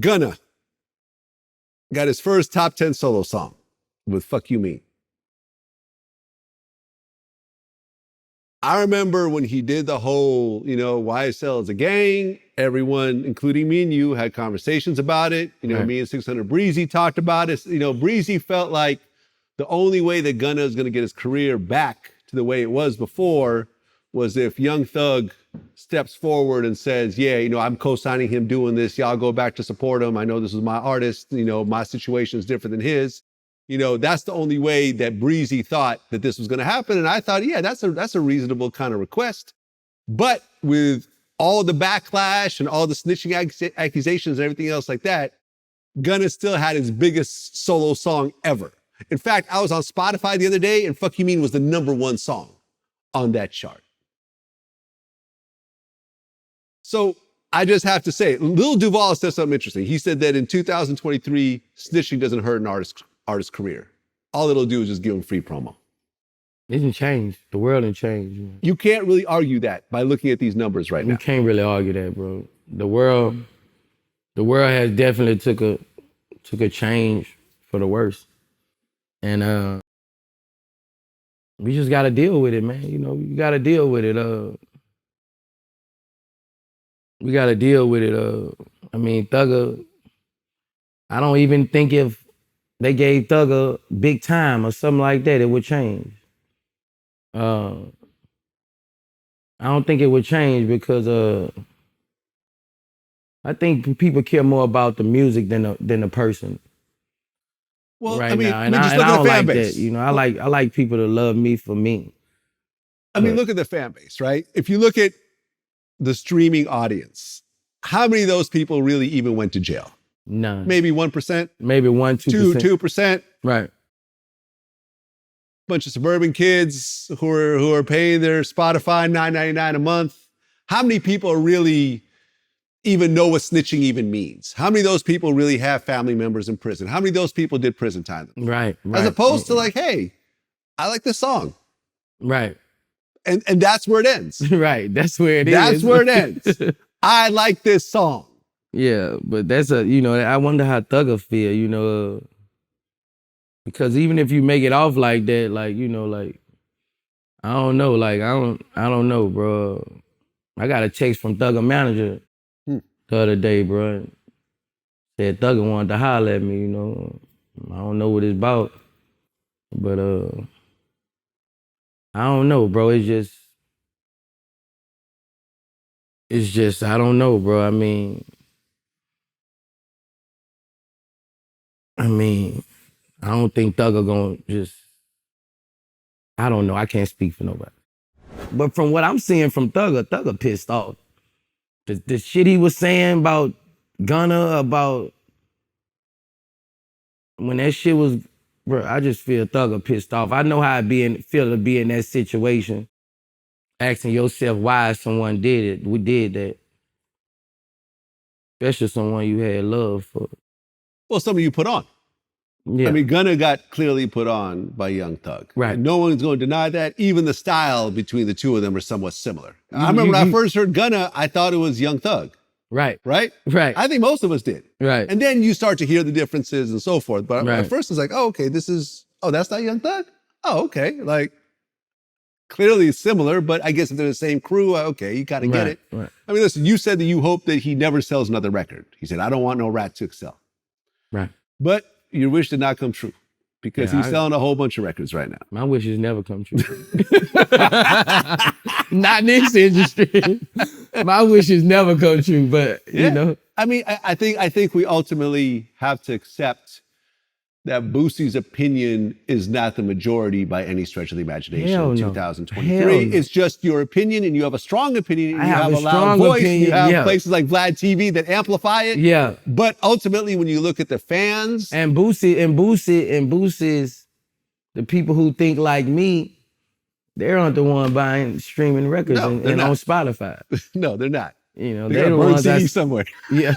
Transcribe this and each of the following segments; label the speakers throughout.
Speaker 1: Gunna got his first top 10 solo song with Fukumean. I remember when he did the whole, YSL is a gang, everyone, including me and you, had conversations about it.
Speaker 2: Right.
Speaker 1: Me and 600 Breezy talked about it. Breezy felt like the only way that Gunna is going to get his career back to the way it was before was if Young Thug steps forward and says, yeah, I'm co-signing him doing this. Y'all go back to support him. I know this is my artist. My situation is different than his. That's the only way that Breezy thought that this was going to happen. And I thought, yeah, that's a reasonable kind of request. But with all the backlash and all the snitching accusations and everything else like that, Gunna still had his biggest solo song ever. In fact, I was on Spotify the other day and Fuck You Mean was the #1 song on that chart. So I just have to say, Lil Duval said something interesting. He said that in 2023, snitching doesn't hurt an artist's career. All it'll do is just give him free promo.
Speaker 2: It didn't change. The world didn't change.
Speaker 1: You can't really argue that by looking at these numbers right now.
Speaker 2: You can't really argue that, bro. The world has definitely took a change for the worse. And we just gotta deal with it, man. You gotta deal with it. We gotta deal with it. Thugger, I don't even think if they gave Thugger big time or something like that, it would change. I don't think it would change because I think people care more about the music than the person.
Speaker 1: Well,
Speaker 2: right now. And
Speaker 1: just
Speaker 2: I
Speaker 1: look at
Speaker 2: don't
Speaker 1: the fan
Speaker 2: like
Speaker 1: base.
Speaker 2: that. I like people to love me for me.
Speaker 1: Look at the fan base, right? If you look at the streaming audience, how many of those people really even went to jail?
Speaker 2: None.
Speaker 1: Maybe 1%?
Speaker 2: Maybe 1%, 2%.
Speaker 1: 2%?
Speaker 2: Right.
Speaker 1: Bunch of suburban kids who are paying their Spotify $9.99 a month. How many people really even know what snitching even means? How many of those people really have family members in prison? How many of those people did prison time?
Speaker 2: Right.
Speaker 1: As opposed to like, hey, I like this song.
Speaker 2: Right.
Speaker 1: And that's where it ends.
Speaker 2: Right. That's where it is.
Speaker 1: That's where it ends. I like this song.
Speaker 2: Yeah, but that's I wonder how Thugger feel, because even if you make it off like that, I don't know, I don't know, bro. I got a text from Thugger manager the other day, bro. Said Thugger wanted to holler at me, I don't know what it's about, but I don't know, bro. It's just I don't know, bro. I don't think Thugger gonna just, I don't know. I can't speak for nobody. But from what I'm seeing from Thugger pissed off. The shit he was saying about Gunna, about when that shit was, bro, I just feel Thugger pissed off. I know how it feel to be in that situation, asking yourself why someone did it. We did that. Especially someone you had love for.
Speaker 1: Well, some of you put on.
Speaker 2: Yeah.
Speaker 1: Gunna got clearly put on by Young Thug.
Speaker 2: Right.
Speaker 1: And no one's going to deny that. Even the style between the two of them are somewhat similar. I remember when I first heard Gunna, I thought it was Young Thug.
Speaker 2: Right.
Speaker 1: Right?
Speaker 2: Right.
Speaker 1: I think most of us did.
Speaker 2: Right.
Speaker 1: And then you start to hear the differences and so forth. But at first it's like, oh, okay, that's not Young Thug? Oh, okay. Like, clearly it's similar, but I guess if they're the same crew, okay, you kind of get it.
Speaker 2: Right.
Speaker 1: Listen, you said that you hope that he never sells another record. He said, I don't want no rat to excel.
Speaker 2: Right.
Speaker 1: But your wish did not come true. Because he's selling a whole bunch of records right now.
Speaker 2: My wishes never come true. Not in this industry. My wishes never come true, but
Speaker 1: I think we ultimately have to accept that Boosie's opinion is not the majority by any stretch of the imagination in 2023. It's just your opinion, and you have a strong opinion, and you have a loud voice, and you have places like Vlad TV that amplify it.
Speaker 2: Yeah.
Speaker 1: But ultimately, when you look at the fans...
Speaker 2: And Boosie's, the people who think like me, they're not the one buying streaming records and on Spotify.
Speaker 1: No, they're not.
Speaker 2: They're
Speaker 1: the ones CD somewhere.
Speaker 2: Yeah.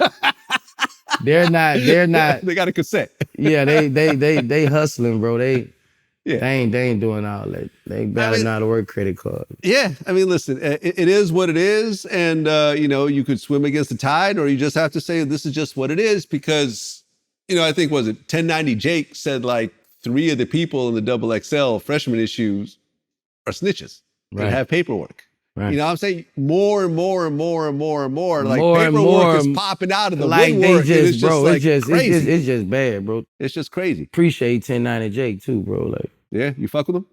Speaker 2: They're not.
Speaker 1: They got a cassette.
Speaker 2: Yeah, they hustling, bro. They
Speaker 1: Yeah.
Speaker 2: They ain't doing all that. They better know how to work credit cards.
Speaker 1: Yeah, I mean, listen, it is what it is, and you know, you could swim against the tide, or you just have to say this is just what it is, because, you know, I think, was it 1090 Jake said like 3 of the people in the double XL freshman issues are snitches and have paperwork.
Speaker 2: Right.
Speaker 1: You know what I'm saying? More and more and more and more and more. Like
Speaker 2: More and
Speaker 1: paperwork
Speaker 2: more,
Speaker 1: is popping out of the
Speaker 2: like
Speaker 1: woodwork.
Speaker 2: they just,
Speaker 1: It's
Speaker 2: bro,
Speaker 1: like
Speaker 2: it's just
Speaker 1: crazy.
Speaker 2: it's just bad, bro.
Speaker 1: It's just crazy.
Speaker 2: Appreciate 1090 Jake too, bro. Like,
Speaker 1: yeah, you fuck with him?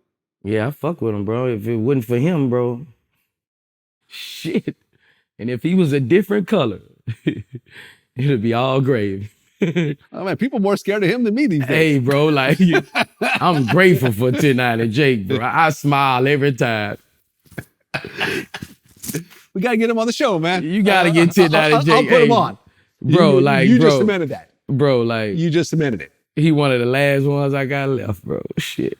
Speaker 2: Yeah, I fuck with him, bro. If it wasn't for him, bro, shit. And if he was a different color, it'd be all gravy.
Speaker 1: Oh man, people more scared of him than me these days.
Speaker 2: Hey, bro, like I'm grateful for 1090 Jake, bro. I smile every time.
Speaker 1: We gotta get him on the show, man.
Speaker 2: You gotta get 1090 Jake.
Speaker 1: I'll put him on.
Speaker 2: Bro,
Speaker 1: you just cemented that.
Speaker 2: Bro, like
Speaker 1: you just cemented it.
Speaker 2: He one of the last ones I got left, bro. Shit.